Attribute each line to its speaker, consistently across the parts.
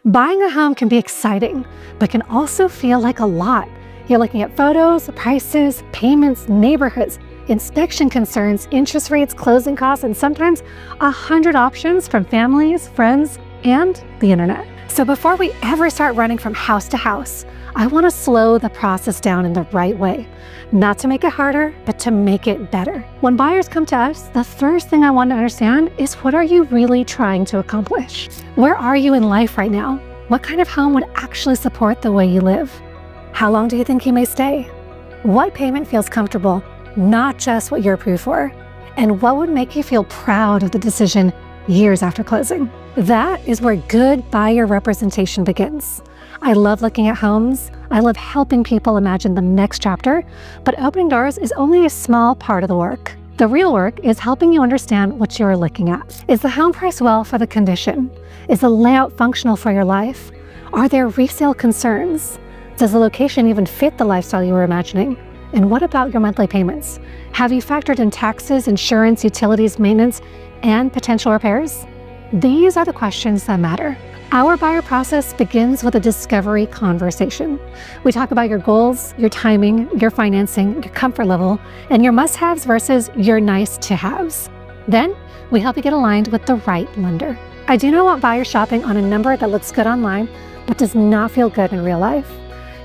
Speaker 1: Buying a home can be exciting, but can also feel like a lot. You're looking at photos, prices, payments, neighborhoods, inspection concerns, interest rates, closing costs, and sometimes 100 options from families, friends, and the internet. So before we ever start running from house to house, I want to slow the process down in the right way. Not to make it harder, but to make it better. When buyers come to us, the first thing I want to understand is, what are you really trying to accomplish? Where are you in life right now? What kind of home would actually support the way you live? How long do you think you may stay? What payment feels comfortable, not just what you're approved for? And what would make you feel proud of the decision years after closing? That is where good buyer representation begins. I love looking at homes. I love helping people imagine the next chapter, but opening doors is only a small part of the work. The real work is helping you understand what you're looking at. Is the home priced well for the condition? Is the layout functional for your life? Are there resale concerns? Does the location even fit the lifestyle you were imagining? And what about your monthly payments? Have you factored in taxes, insurance, utilities, maintenance, and potential repairs? These are the questions that matter. Our buyer process begins with a discovery conversation. We talk about your goals, your timing, your financing, your comfort level, and your must-haves versus your nice-to-haves. Then, we help you get aligned with the right lender. I do not want buyers shopping on a number that looks good online, but does not feel good in real life.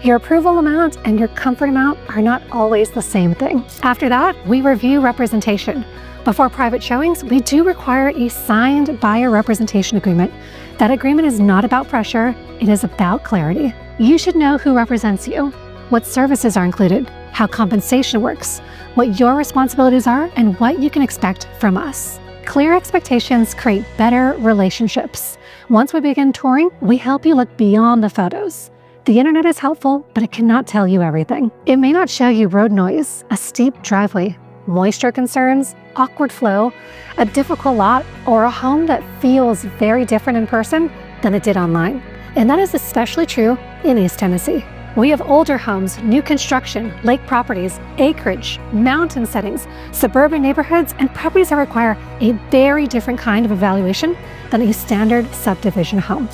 Speaker 1: Your approval amount and your comfort amount are not always the same thing. After that, we review representation. Before private showings, we do require a signed buyer representation agreement. That agreement is not about pressure, it is about clarity. You should know who represents you, what services are included, how compensation works, what your responsibilities are, and what you can expect from us. Clear expectations create better relationships. Once we begin touring, we help you look beyond the photos. The internet is helpful, but it cannot tell you everything. It may not show you road noise, a steep driveway, moisture concerns, awkward flow, a difficult lot, or a home that feels very different in person than it did online. And that is especially true in East Tennessee. We have older homes, new construction, lake properties, acreage, mountain settings, suburban neighborhoods, and properties that require a very different kind of evaluation than a standard subdivision home.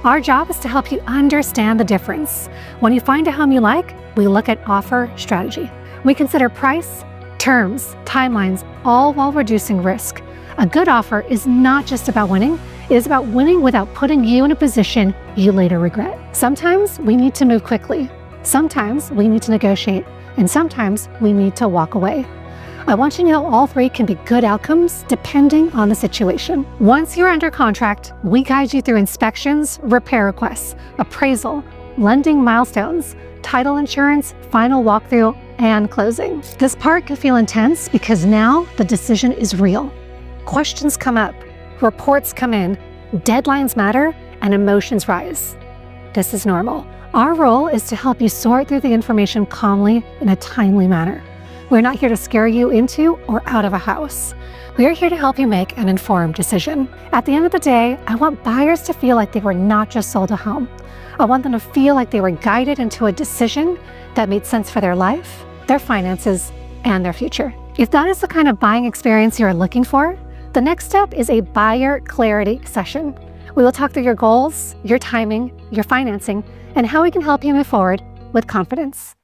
Speaker 1: Our job is to help you understand the difference. When you find a home you like, we look at offer strategy. We consider price, terms, timelines, all while reducing risk. A good offer is not just about winning, it is about winning without putting you in a position you later regret. Sometimes we need to move quickly. Sometimes we need to negotiate. And sometimes we need to walk away. I want you to know all three can be good outcomes depending on the situation. Once you're under contract, we guide you through inspections, repair requests, appraisal, lending milestones, title insurance, final walkthrough, and closing. This part can feel intense because now the decision is real. Questions come up, reports come in, deadlines matter, and emotions rise. This is normal. Our role is to help you sort through the information calmly in a timely manner. We're not here to scare you into or out of a house. We are here to help you make an informed decision. At the end of the day, I want buyers to feel like they were not just sold a home. I want them to feel like they were guided into a decision that made sense for their life, their finances, and their future. If that is the kind of buying experience you are looking for, the next step is a buyer clarity session. We will talk through your goals, your timing, your financing, and how we can help you move forward with confidence.